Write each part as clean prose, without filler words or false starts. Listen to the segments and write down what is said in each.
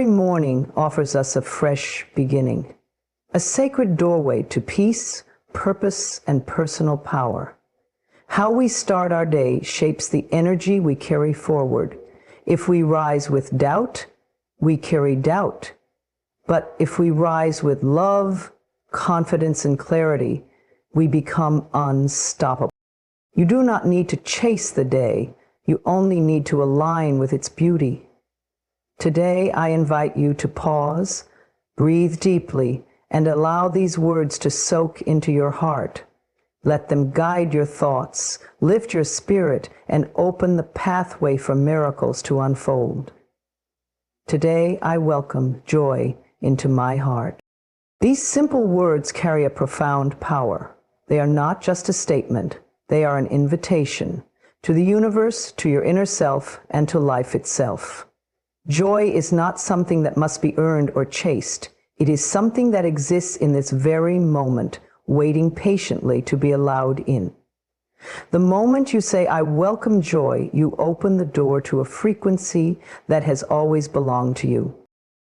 very morning offers us a fresh beginning, a sacred doorway to peace, purpose, and personal power. How we start our day shapes the energy we carry forward. If we rise with doubt, we carry doubt. But if we rise with love, confidence, and clarity, we become unstoppable. You do not need to chase the day. You only need to align with its beauty. Today, I invite you to pause, breathe deeply, and allow these words to soak into your heart. Let them guide your thoughts, lift your spirit, and open the pathway for miracles to unfold. Today, I welcome joy into my heart. These simple words carry a profound power. They are not just a statement. They are an invitation to the universe, to your inner self, and to life itself. Joy is not something that must be earned or chased. It is something that exists in this very moment, waiting patiently to be allowed in. The moment you say, "I welcome joy," you open the door to a frequency that has always belonged to you.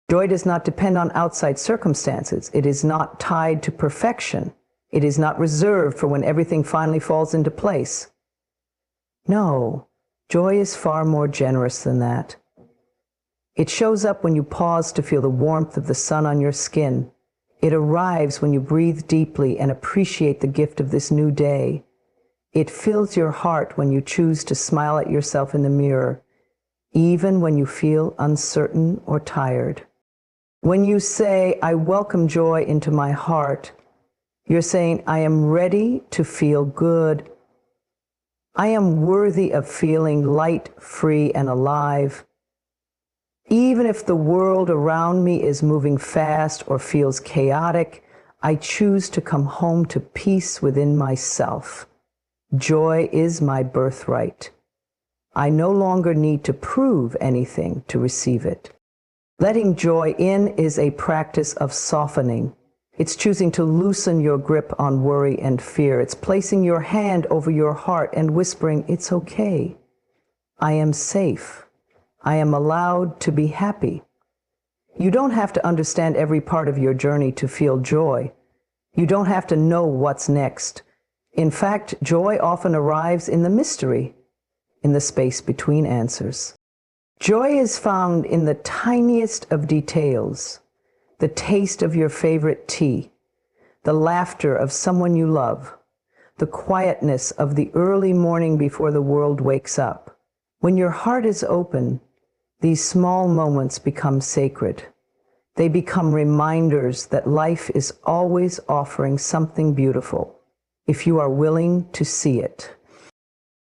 Joy does not depend on outside circumstances. It is not tied to perfection. It is not reserved for when everything finally falls into place. No, joy is far more generous than that. It shows up when you pause to feel the warmth of the sun on your skin. It arrives when you breathe deeply and appreciate the gift of this new day. It fills your heart when you choose to smile at yourself in the mirror, even when you feel uncertain or tired. When you say, "I welcome joy into my heart," you're saying, "I am ready to feel good. I am worthy of feeling light, free, and alive. Even if the world around me is moving fast or feels chaotic, I choose to come home to peace within myself. Joy is my birthright. I no longer need to prove anything to receive it." Letting joy in is a practice of softening. It's choosing to loosen your grip on worry and fear. It's placing your hand over your heart and whispering, "It's okay. I am safe. I am allowed to be happy." You don't have to understand every part of your journey to feel joy. You don't have to know what's next. In fact, joy often arrives in the mystery, in the space between answers. Joy is found in the tiniest of details: the taste of your favorite tea, the laughter of someone you love, the quietness of the early morning before the world wakes up. When your heart is open, these small moments become sacred. They become reminders that life is always offering something beautiful, if you are willing to see it.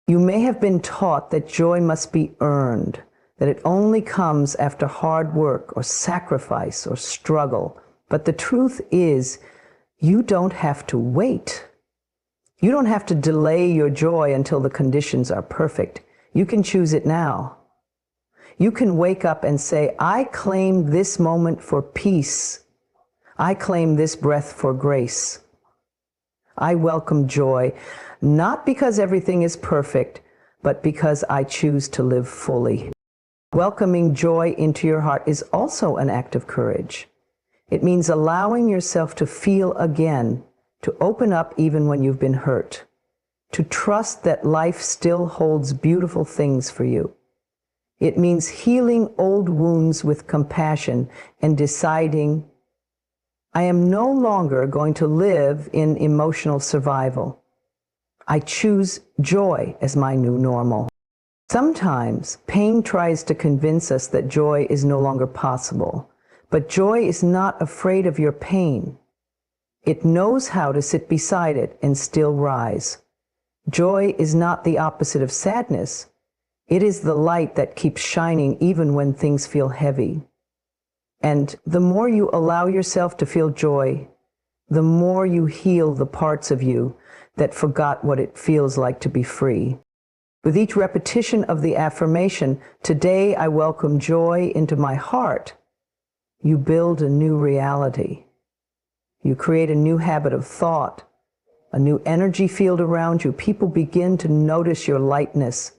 You may have been taught that joy must be earned, that it only comes after hard work or sacrifice or struggle. But the truth is, you don't have to wait. You don't have to delay your joy until the conditions are perfect. You can choose it now. You can wake up and say, "I claim this moment for peace. I claim this breath for grace. I welcome joy, not because everything is perfect, but because I choose to live fully." Welcoming joy into your heart is also an act of courage. It means allowing yourself to feel again, to open up even when you've been hurt, to trust that life still holds beautiful things for you. It means healing old wounds with compassion and deciding, "I am no longer going to live in emotional survival. I choose joy as my new normal." Sometimes pain tries to convince us that joy is no longer possible, but joy is not afraid of your pain. It knows how to sit beside it and still rise. Joy is not the opposite of sadness. It is the light that keeps shining even when things feel heavy. And the more you allow yourself to feel joy, the more you heal the parts of you that forgot what it feels like to be free. With each repetition of the affirmation, "Today I welcome joy into my heart," you build a new reality. You create a new habit of thought, a new energy field around you. People begin to notice your lightness.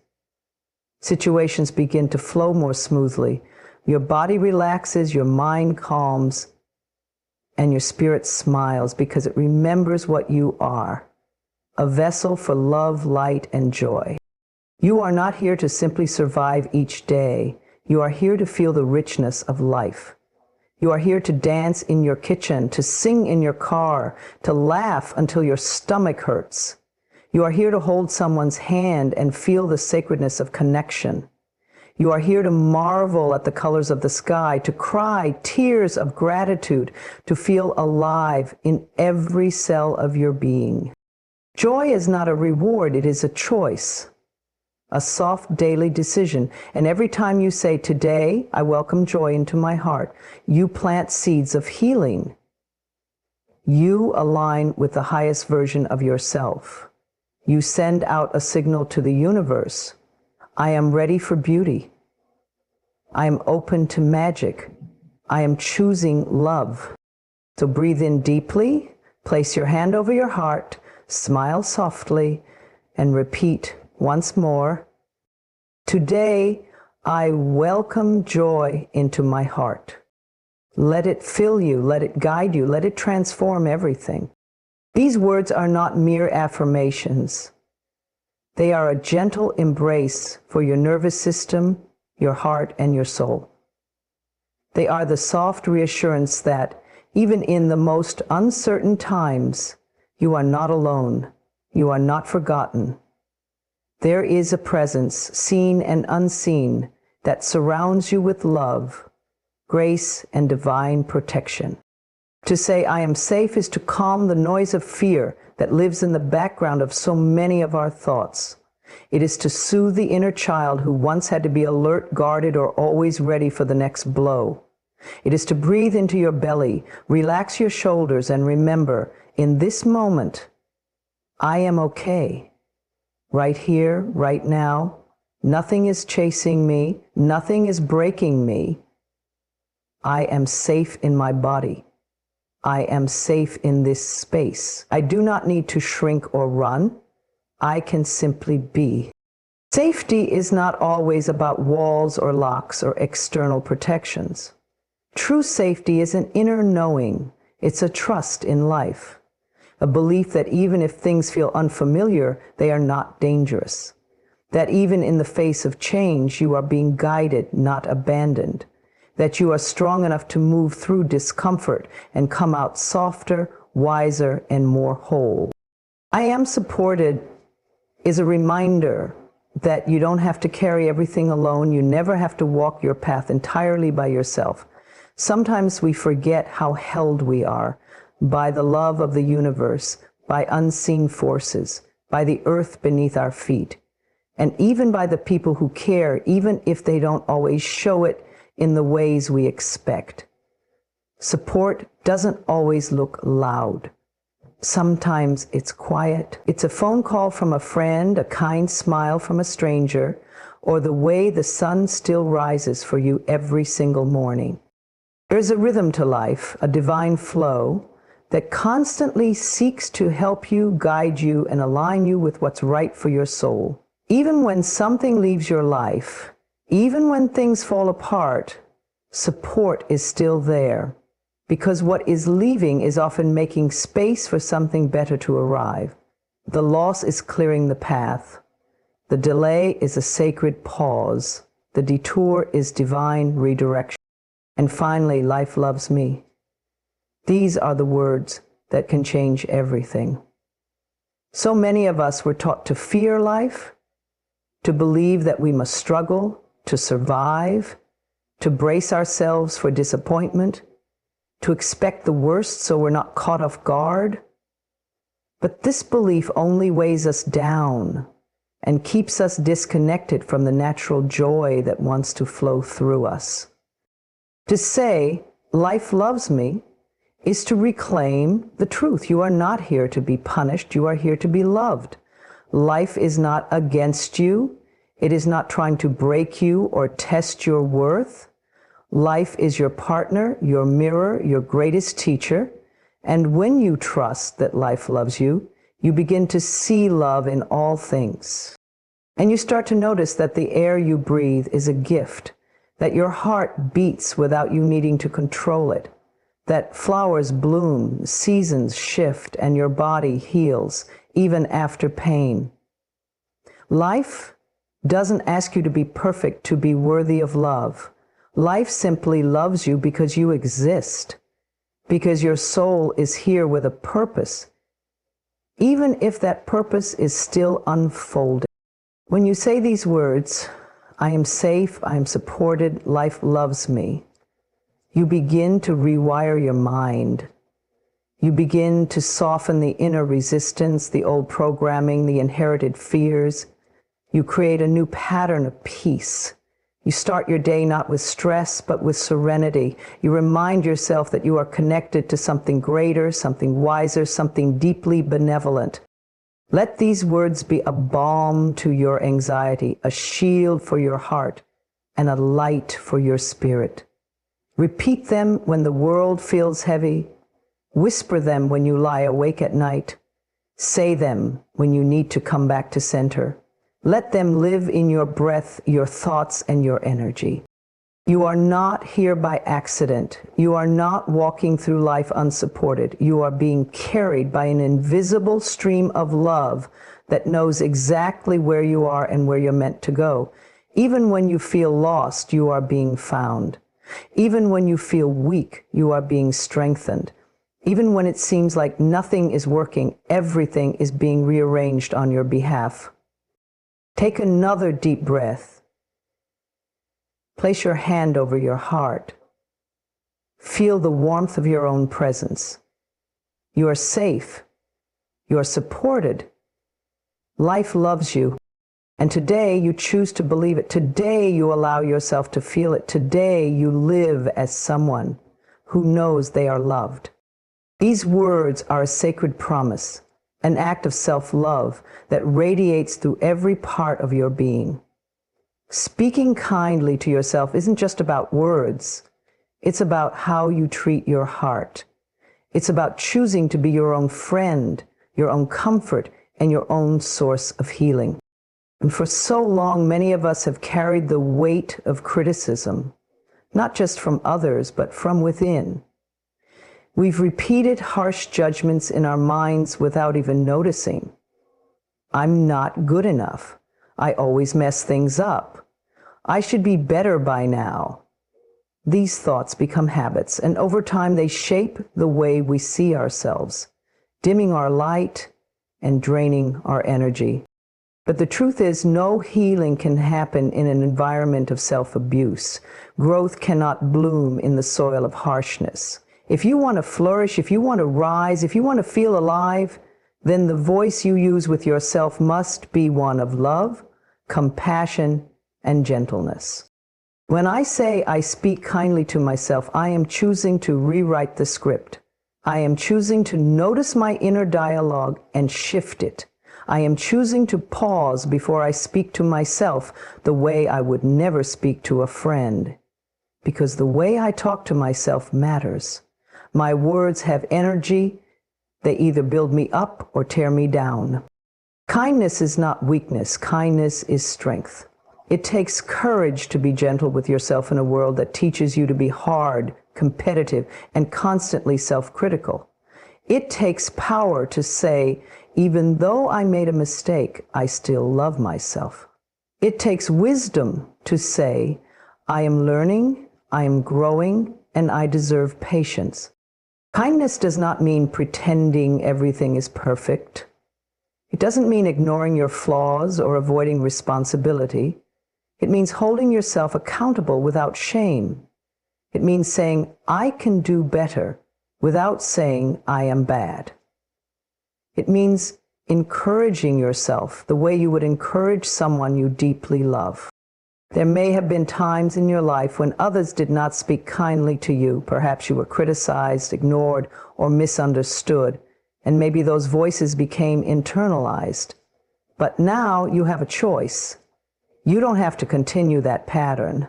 Situations begin to flow more smoothly. Your body relaxes, your mind calms, and your spirit smiles because it remembers what you are, a vessel for love, light, and joy. You are not here to simply survive each day. You are here to feel the richness of life. You are here to dance in your kitchen, to sing in your car, to laugh until your stomach hurts. You are here to hold someone's hand and feel the sacredness of connection. You are here to marvel at the colors of the sky, to cry tears of gratitude, to feel alive in every cell of your being. Joy is not a reward, it is a choice, a soft daily decision. And every time you say, "Today, I welcome joy into my heart," you plant seeds of healing. You align with the highest version of yourself. You send out a signal to the universe. I am ready for beauty. I am open to magic. I am choosing love. So breathe in deeply, place your hand over your heart, smile softly, and repeat once more, "Today, I welcome joy into my heart." Let it fill you, let it guide you, let it transform everything. These words are not mere affirmations. They are a gentle embrace for your nervous system, your heart, and your soul. They are the soft reassurance that, even in the most uncertain times, you are not alone, you are not forgotten. There is a presence, seen and unseen, that surrounds you with love, grace, and divine protection. To say "I am safe" is to calm the noise of fear that lives in the background of so many of our thoughts. It is to soothe the inner child who once had to be alert, guarded, or always ready for the next blow. It is to breathe into your belly, relax your shoulders, and remember, in this moment, I am okay. Right here, right now, nothing is chasing me, nothing is breaking me. I am safe in my body. I am safe in this space. I do not need to shrink or run. I can simply be. Safety is not always about walls or locks or external protections. True safety is an inner knowing. It's a trust in life, a belief that even if things feel unfamiliar, they are not dangerous. That even in the face of change, you are being guided, not abandoned. That you are strong enough to move through discomfort and come out softer, wiser, and more whole. I am supported is a reminder that you don't have to carry everything alone. You never have to walk your path entirely by yourself. Sometimes we forget how held we are by the love of the universe, by unseen forces, by the earth beneath our feet, and even by the people who care, even if they don't always show it in the ways we expect. Support doesn't always look loud. Sometimes it's quiet. It's a phone call from a friend, a kind smile from a stranger, or the way the sun still rises for you every single morning. There's a rhythm to life, a divine flow that constantly seeks to help you, guide you, and align you with what's right for your soul. Even when something leaves your life, even when things fall apart, support is still there, because what is leaving is often making space for something better to arrive. The loss is clearing the path. The delay is a sacred pause. The detour is divine redirection. And finally, life loves me. These are the words that can change everything. So many of us were taught to fear life, to believe that we must struggle, to survive, to brace ourselves for disappointment, to expect the worst so we're not caught off guard. But this belief only weighs us down and keeps us disconnected from the natural joy that wants to flow through us. To say, life loves me, is to reclaim the truth. You are not here to be punished. You are here to be loved. Life is not against you. It is not trying to break you or test your worth. Life is your partner, your mirror, your greatest teacher. And when you trust that life loves you, you begin to see love in all things. And you start to notice that the air you breathe is a gift, that your heart beats without you needing to control it, that flowers bloom, seasons shift, and your body heals, even after pain. Life doesn't ask you to be perfect to be worthy of love. Life simply loves you because you exist, because your soul is here with a purpose, even if that purpose is still unfolding. When you say these words, I am safe, I am supported, life loves me, you begin to rewire your mind. You begin to soften the inner resistance, the old programming, the inherited fears. You create a new pattern of peace. You start your day not with stress, but with serenity. You remind yourself that you are connected to something greater, something wiser, something deeply benevolent. Let these words be a balm to your anxiety, a shield for your heart, and a light for your spirit. Repeat them when the world feels heavy. Whisper them when you lie awake at night. Say them when you need to come back to center. Let them live in your breath, your thoughts, and your energy. You are not here by accident. You are not walking through life unsupported. You are being carried by an invisible stream of love that knows exactly where you are and where you're meant to go. Even when you feel lost, you are being found. Even when you feel weak, you are being strengthened. Even when it seems like nothing is working, everything is being rearranged on your behalf. Take another deep breath. Place your hand over your heart. Feel the warmth of your own presence. You are safe. You are supported. Life loves you. And today you choose to believe it. Today you allow yourself to feel it. Today you live as someone who knows they are loved. These words are a sacred promise, an act of self-love that radiates through every part of your being. Speaking kindly to yourself isn't just about words. It's about how you treat your heart. It's about choosing to be your own friend, your own comfort, and your own source of healing. And for so long, many of us have carried the weight of criticism, not just from others, but from within. We've repeated harsh judgments in our minds without even noticing. I'm not good enough. I always mess things up. I should be better by now. These thoughts become habits, and over time they shape the way we see ourselves, dimming our light and draining our energy. But the truth is, no healing can happen in an environment of self-abuse. Growth cannot bloom in the soil of harshness. If you want to flourish, if you want to rise, if you want to feel alive, then the voice you use with yourself must be one of love, compassion, and gentleness. When I say I speak kindly to myself, I am choosing to rewrite the script. I am choosing to notice my inner dialogue and shift it. I am choosing to pause before I speak to myself the way I would never speak to a friend. Because the way I talk to myself matters. My words have energy. They either build me up or tear me down. Kindness is not weakness. Kindness is strength. It takes courage to be gentle with yourself in a world that teaches you to be hard, competitive, and constantly self-critical. It takes power to say, even though I made a mistake, I still love myself. It takes wisdom to say, I am learning, I am growing, and I deserve patience. Kindness does not mean pretending everything is perfect. It doesn't mean ignoring your flaws or avoiding responsibility. It means holding yourself accountable without shame. It means saying, I can do better, without saying, I am bad. It means encouraging yourself the way you would encourage someone you deeply love. There may have been times in your life when others did not speak kindly to you. Perhaps you were criticized, ignored, or misunderstood, and maybe those voices became internalized. But now you have a choice. You don't have to continue that pattern.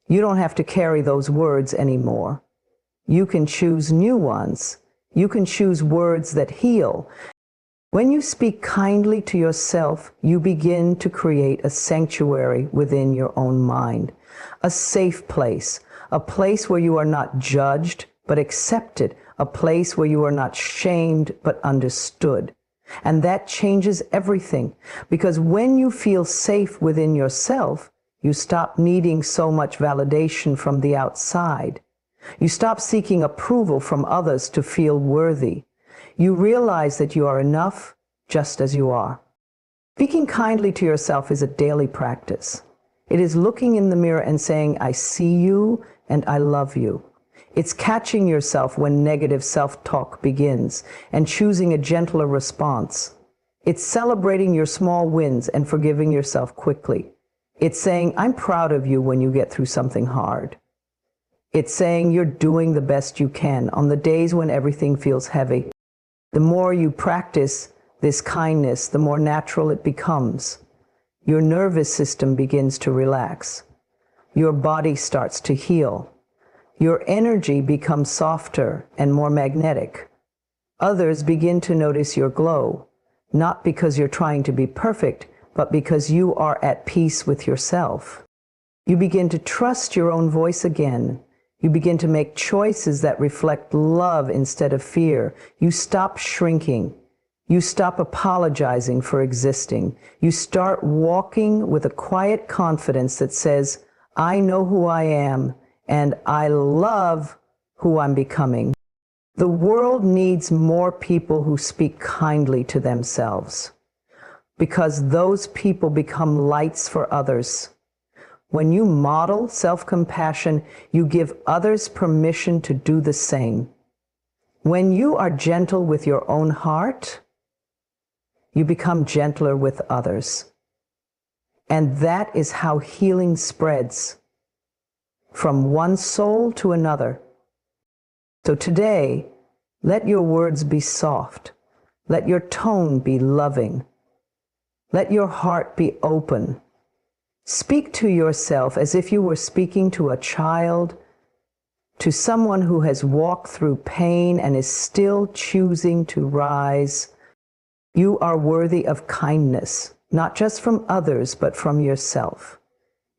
You don't have to carry those words anymore. You can choose new ones. You can choose words that heal. When you speak kindly to yourself, you begin to create a sanctuary within your own mind. a safe place, a place where you are not judged but accepted, a place where you are not shamed but understood. And that changes everything, because when you feel safe within yourself, you stop needing so much validation from the outside. You stop seeking approval from others to feel worthy. You realize that you are enough just as you are. Speaking kindly to yourself is a daily practice. It is looking in the mirror and saying, I see you and I love you. It's catching yourself when negative self-talk begins and choosing a gentler response. It's celebrating your small wins and forgiving yourself quickly. It's saying, I'm proud of you when you get through something hard. It's saying you're doing the best you can on the days when everything feels heavy. The more you practice this kindness, the more natural it becomes. Your nervous system begins to relax. Your body starts to heal. Your energy becomes softer and more magnetic. Others begin to notice your glow, not because you're trying to be perfect, but because you are at peace with yourself. You begin to trust your own voice again. You begin to make choices that reflect love instead of fear. You stop shrinking. You stop apologizing for existing. You start walking with a quiet confidence that says, I know who I am, and I love who I'm becoming. The world needs more people who speak kindly to themselves, because those people become lights for others. When you model self-compassion, you give others permission to do the same. When you are gentle with your own heart, you become gentler with others. And that is how healing spreads from one soul to another. So today, let your words be soft. Let your tone be loving. Let your heart be open. Speak to yourself as if you were speaking to a child, to someone who has walked through pain and is still choosing to rise. You are worthy of kindness, not just from others, but from yourself.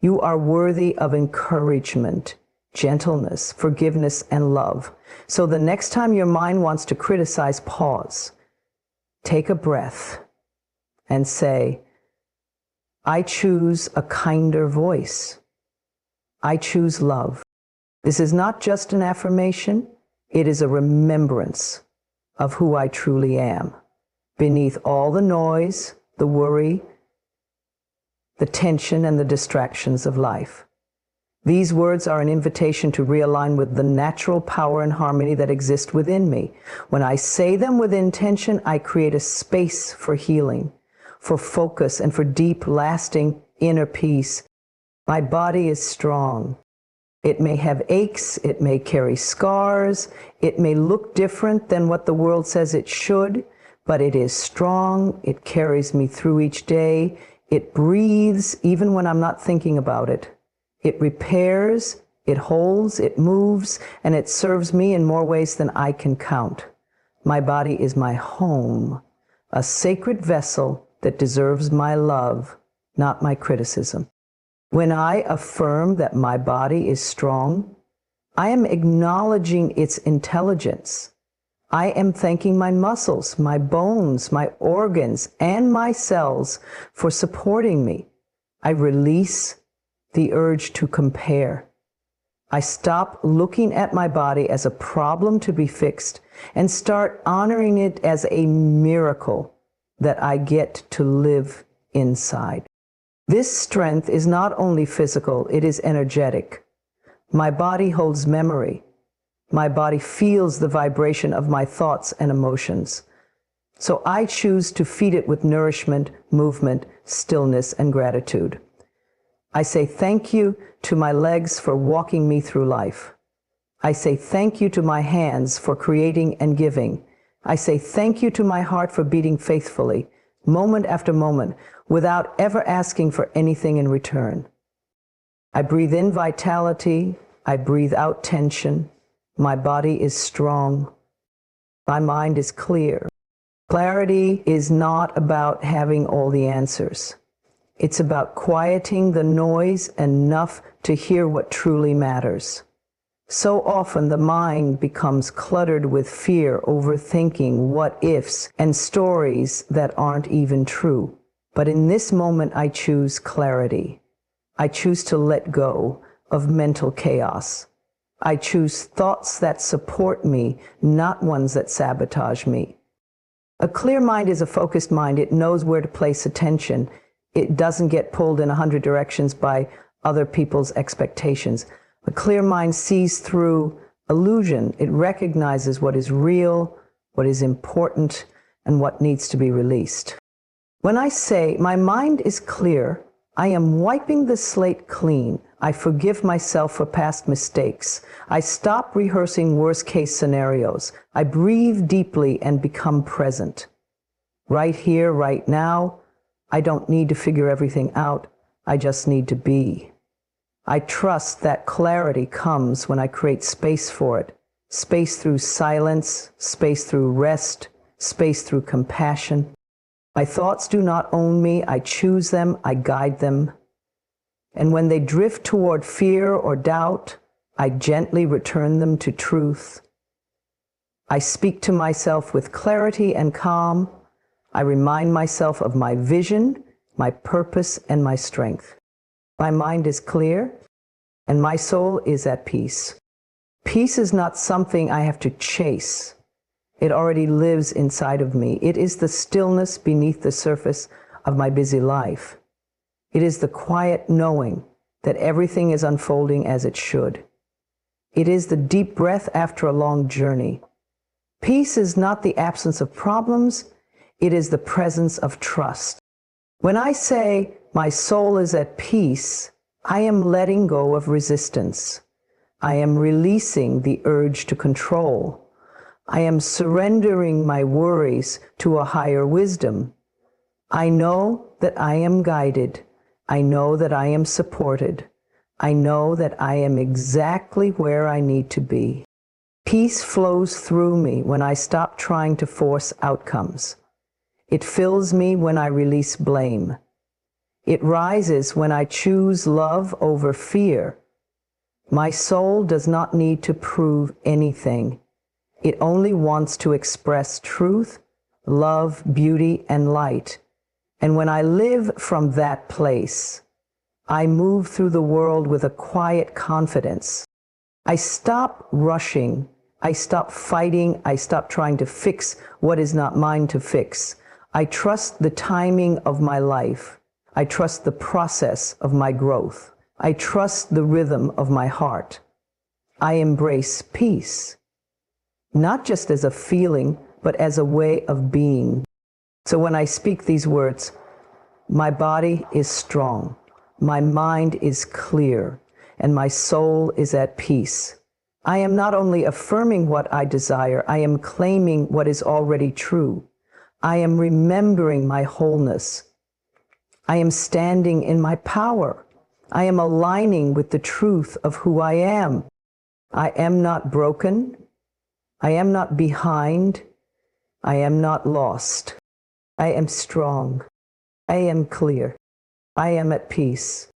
You are worthy of encouragement, gentleness, forgiveness, and love. So the next time your mind wants to criticize, pause, take a breath, and say, I choose a kinder voice. I choose love. This is not just an affirmation, it is a remembrance of who I truly am. Beneath all the noise, the worry, the tension, and the distractions of life. These words are an invitation to realign with the natural power and harmony that exist within me. When I say them with intention, I create a space for healing, for focus, and for deep, lasting inner peace. My body is strong. It may have aches, it may carry scars, it may look different than what the world says it should, but it is strong, it carries me through each day, it breathes even when I'm not thinking about it. It repairs, it holds, it moves, and it serves me in more ways than I can count. My body is my home, a sacred vessel that deserves my love, not my criticism. When I affirm that my body is strong, I am acknowledging its intelligence. I am thanking my muscles, my bones, my organs, and my cells for supporting me. I release the urge to compare. I stop looking at my body as a problem to be fixed and start honoring it as a miracle that I get to live inside. This strength is not only physical, it is energetic. My body holds memory. My body feels the vibration of my thoughts and emotions. So I choose to feed it with nourishment, movement, stillness, and gratitude. I say thank you to my legs for walking me through life. I say thank you to my hands for creating and giving. I say thank you to my heart for beating faithfully, moment after moment, without ever asking for anything in return. I breathe in vitality. I breathe out tension. My body is strong. My mind is clear. Clarity is not about having all the answers. It's about quieting the noise enough to hear what truly matters. So often the mind becomes cluttered with fear, overthinking, what ifs, and stories that aren't even true. But in this moment, I choose clarity. I choose to let go of mental chaos. I choose thoughts that support me, not ones that sabotage me. A clear mind is a focused mind. It knows where to place attention. It doesn't get pulled in 100 directions by other people's expectations. A clear mind sees through illusion. It recognizes what is real, what is important, and what needs to be released. When I say my mind is clear, I am wiping the slate clean. I forgive myself for past mistakes. I stop rehearsing worst-case scenarios. I breathe deeply and become present. Right here, right now, I don't need to figure everything out. I just need to be. I trust that clarity comes when I create space for it. Space through silence, space through rest, space through compassion. My thoughts do not own me. I choose them. I guide them. And when they drift toward fear or doubt, I gently return them to truth. I speak to myself with clarity and calm. I remind myself of my vision, my purpose, and my strength. My mind is clear, and my soul is at peace. Peace is not something I have to chase. It already lives inside of me. It is the stillness beneath the surface of my busy life. It is the quiet knowing that everything is unfolding as it should. It is the deep breath after a long journey. Peace is not the absence of problems. It is the presence of trust. When I say my soul is at peace, I am letting go of resistance. I am releasing the urge to control. I am surrendering my worries to a higher wisdom. I know that I am guided. I know that I am supported. I know that I am exactly where I need to be. Peace flows through me when I stop trying to force outcomes. It fills me when I release blame. It rises when I choose love over fear. My soul does not need to prove anything. It only wants to express truth, love, beauty, and light. And when I live from that place, I move through the world with a quiet confidence. I stop rushing. I stop fighting. I stop trying to fix what is not mine to fix. I trust the timing of my life. I trust the process of my growth. I trust the rhythm of my heart. I embrace peace, not just as a feeling, but as a way of being. So when I speak these words, my body is strong, my mind is clear, and my soul is at peace. I am not only affirming what I desire, I am claiming what is already true. I am remembering my wholeness. I am standing in my power. I am aligning with the truth of who I am. I am not broken. I am not behind. I am not lost. I am strong. I am clear. I am at peace.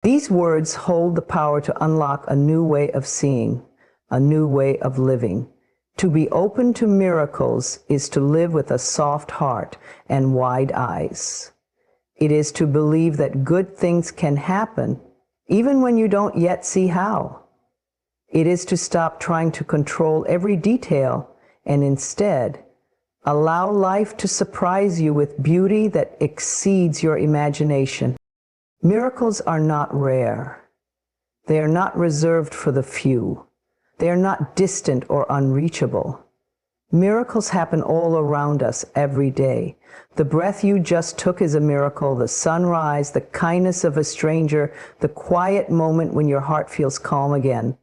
These words hold the power to unlock a new way of seeing, a new way of living. To be open to miracles is to live with a soft heart and wide eyes. It is to believe that good things can happen even when you don't yet see how. It is to stop trying to control every detail and instead allow life to surprise you with beauty that exceeds your imagination. Miracles are not rare. They are not reserved for the few. They are not distant or unreachable. Miracles happen all around us every day. The breath you just took is a miracle. The sunrise, the kindness of a stranger, the quiet moment when your heart feels calm again.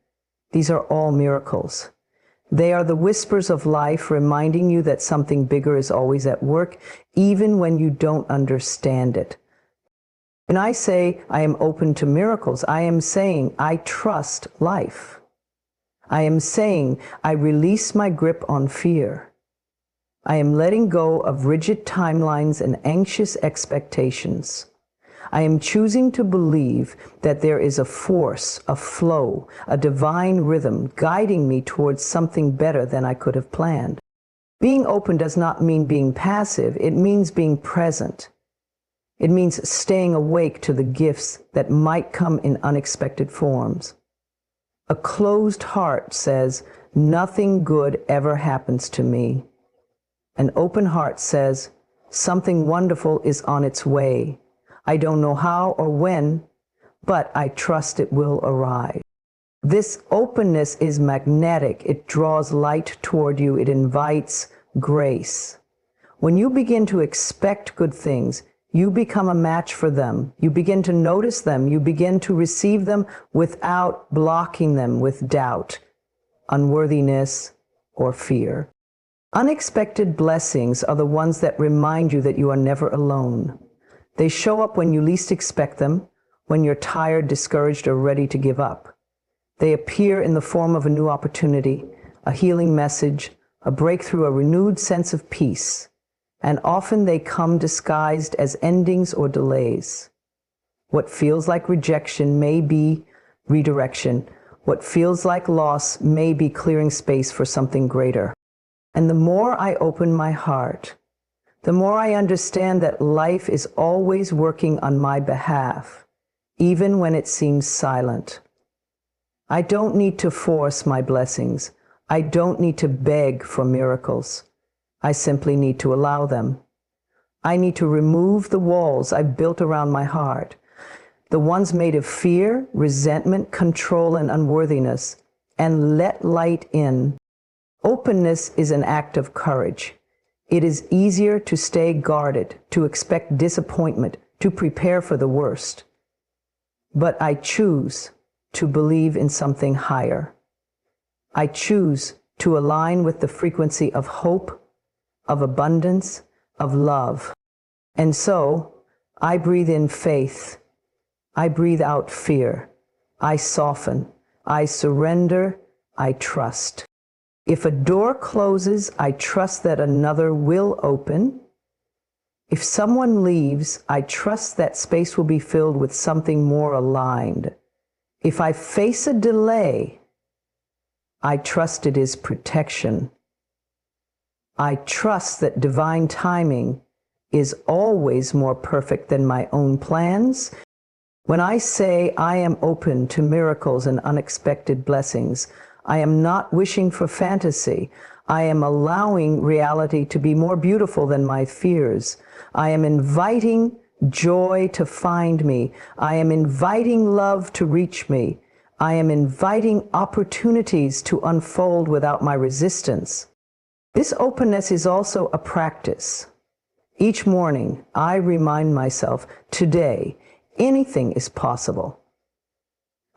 These are all miracles. They are the whispers of life reminding you that something bigger is always at work, even when you don't understand it. When I say I am open to miracles, I am saying I trust life. I am saying I release my grip on fear. I am letting go of rigid timelines and anxious expectations. I am choosing to believe that there is a force, a flow, a divine rhythm guiding me towards something better than I could have planned. Being open does not mean being passive. It means being present. It means staying awake to the gifts that might come in unexpected forms. A closed heart says, nothing good ever happens to me. An open heart says, something wonderful is on its way. I don't know how or when, but I trust it will arrive. This openness is magnetic. It draws light toward you. It invites grace. When you begin to expect good things, you become a match for them. You begin to notice them. You begin to receive them without blocking them with doubt, unworthiness, or fear. Unexpected blessings are the ones that remind you that you are never alone. They show up when you least expect them, when you're tired, discouraged, or ready to give up. They appear in the form of a new opportunity, a healing message, a breakthrough, a renewed sense of peace. And often they come disguised as endings or delays. What feels like rejection may be redirection. What feels like loss may be clearing space for something greater. And the more I open my heart, the more I understand that life is always working on my behalf, even when it seems silent. I don't need to force my blessings. I don't need to beg for miracles. I simply need to allow them. I need to remove the walls I've built around my heart, the ones made of fear, resentment, control, and unworthiness, and let light in. Openness is an act of courage. It is easier to stay guarded, to expect disappointment, to prepare for the worst. But I choose to believe in something higher. I choose to align with the frequency of hope, of abundance, of love. And so, I breathe in faith. I breathe out fear. I soften. I surrender. I trust. If a door closes, I trust that another will open. If someone leaves, I trust that space will be filled with something more aligned. If I face a delay, I trust it is protection. I trust that divine timing is always more perfect than my own plans. When I say I am open to miracles and unexpected blessings, I am not wishing for fantasy. I am allowing reality to be more beautiful than my fears. I am inviting joy to find me. I am inviting love to reach me. I am inviting opportunities to unfold without my resistance. This openness is also a practice. Each morning, I remind myself, today, anything is possible.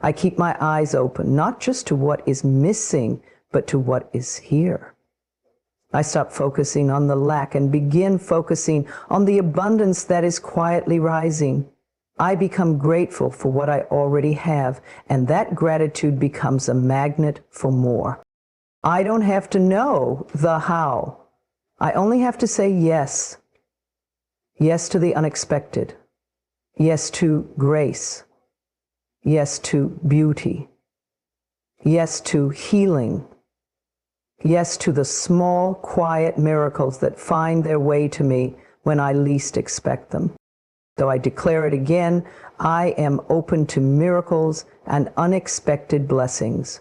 I keep my eyes open, not just to what is missing, but to what is here. I stop focusing on the lack and begin focusing on the abundance that is quietly rising. I become grateful for what I already have, and that gratitude becomes a magnet for more. I don't have to know the how. I only have to say yes. Yes to the unexpected. Yes to grace. Yes to beauty. Yes to healing. Yes to the small, quiet miracles that find their way to me when I least expect them. Though I declare it again, I am open to miracles and unexpected blessings.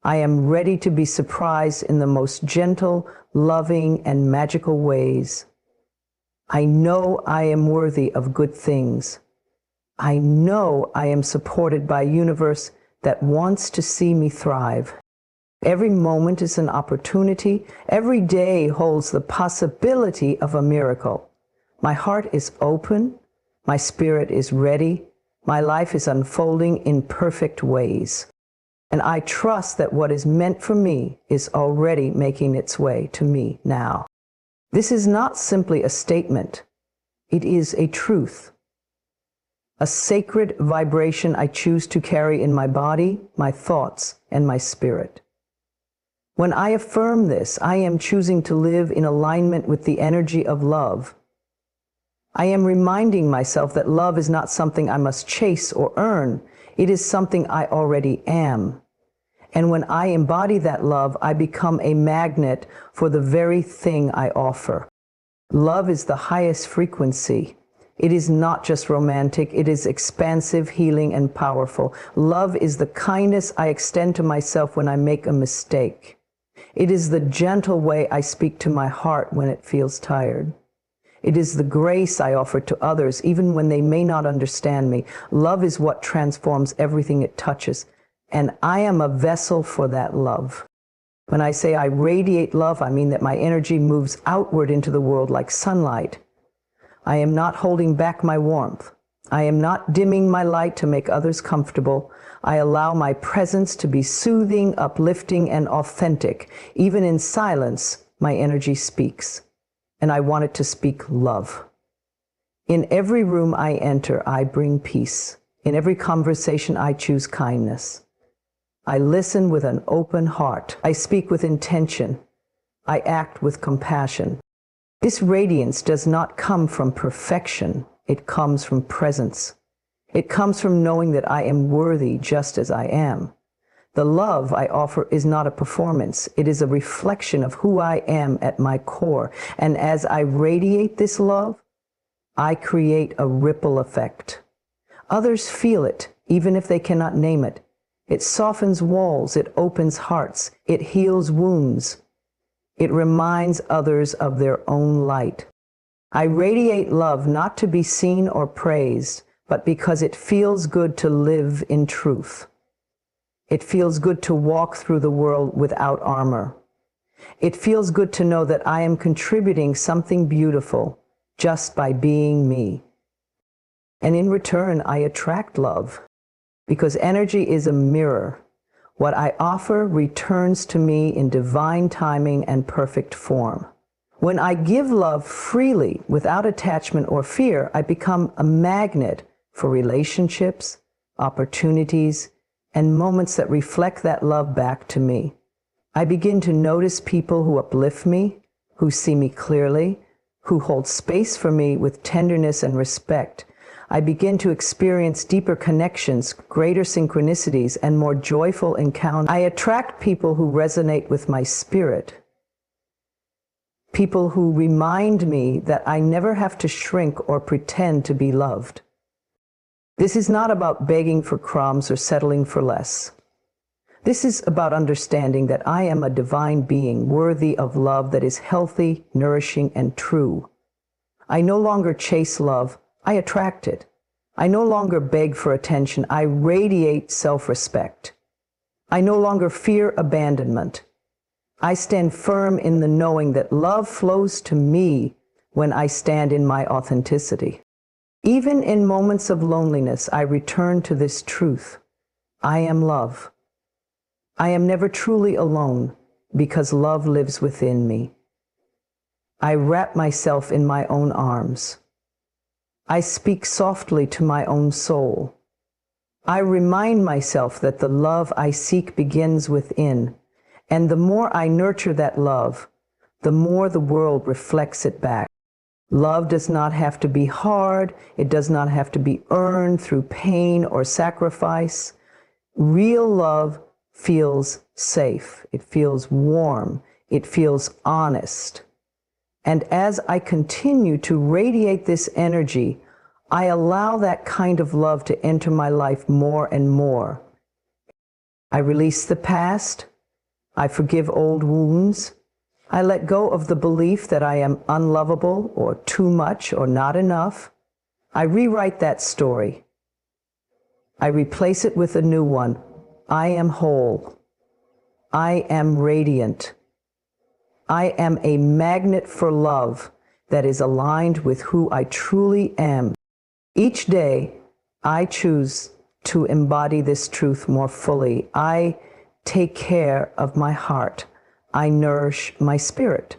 I am ready to be surprised in the most gentle, loving, and magical ways. I know I am worthy of good things. I know I am supported by a universe that wants to see me thrive. Every moment is an opportunity. Every day holds the possibility of a miracle. My heart is open. My spirit is ready. My life is unfolding in perfect ways. And I trust that what is meant for me is already making its way to me now. This is not simply a statement. It is a truth. A sacred vibration I choose to carry in my body, my thoughts, and my spirit. When I affirm this, I am choosing to live in alignment with the energy of love. I am reminding myself that love is not something I must chase or earn. It is something I already am. And when I embody that love, I become a magnet for the very thing I offer. Love is the highest frequency. It is not just romantic, it is expansive, healing, and powerful. Love is the kindness I extend to myself when I make a mistake. It is the gentle way I speak to my heart when it feels tired. It is the grace I offer to others even when they may not understand me. Love is what transforms everything it touches, and I am a vessel for that love. When I say I radiate love, I mean that my energy moves outward into the world like sunlight. I am not holding back my warmth. I am not dimming my light to make others comfortable. I allow my presence to be soothing, uplifting, and authentic. Even in silence, my energy speaks, and I want it to speak love. In every room I enter, I bring peace. In every conversation, I choose kindness. I listen with an open heart. I speak with intention. I act with compassion. This radiance does not come from perfection. It comes from presence. It comes from knowing that I am worthy just as I am. The love I offer is not a performance. It is a reflection of who I am at my core. And as I radiate this love, I create a ripple effect. Others feel it, even if they cannot name it. It softens walls, it opens hearts, it heals wounds. It reminds others of their own light. I radiate love not to be seen or praised, but because it feels good to live in truth. It feels good to walk through the world without armor. It feels good to know that I am contributing something beautiful just by being me. And in return, I attract love. Because energy is a mirror. What I offer returns to me in divine timing and perfect form. When I give love freely, without attachment or fear, I become a magnet for relationships, opportunities, and moments that reflect that love back to me. I begin to notice people who uplift me, who see me clearly, who hold space for me with tenderness and respect. I begin to experience deeper connections, greater synchronicities, and more joyful encounters. I attract people who resonate with my spirit. People who remind me that I never have to shrink or pretend to be loved. This is not about begging for crumbs or settling for less. This is about understanding that I am a divine being worthy of love that is healthy, nourishing, and true. I no longer chase love. I attract it. I no longer beg for attention. I radiate self-respect. I no longer fear abandonment. I stand firm in the knowing that love flows to me when I stand in my authenticity. Even in moments of loneliness, I return to this truth. I am love. I am never truly alone because love lives within me. I wrap myself in my own arms. I speak softly to my own soul. I remind myself that the love I seek begins within, and the more I nurture that love, the more the world reflects it back. Love does not have to be hard. It does not have to be earned through pain or sacrifice. Real love feels safe. It feels warm. It feels honest. And as I continue to radiate this energy, I allow that kind of love to enter my life more and more. I release the past. I forgive old wounds. I let go of the belief that I am unlovable or too much or not enough. I rewrite that story. I replace it with a new one. I am whole. I am radiant. I am a magnet for love that is aligned with who I truly am. Each day, I choose to embody this truth more fully. I take care of my heart. I nourish my spirit.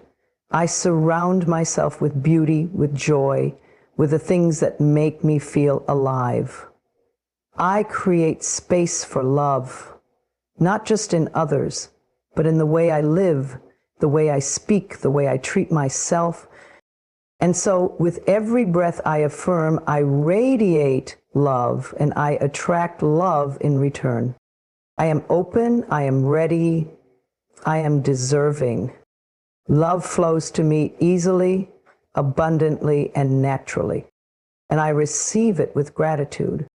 I surround myself with beauty, with joy, with the things that make me feel alive. I create space for love, not just in others, but in the way I live, the way I speak, the way I treat myself. And so with every breath I affirm, I radiate love and I attract love in return. I am open, I am ready, I am deserving. Love flows to me easily, abundantly, and naturally. And I receive it with gratitude.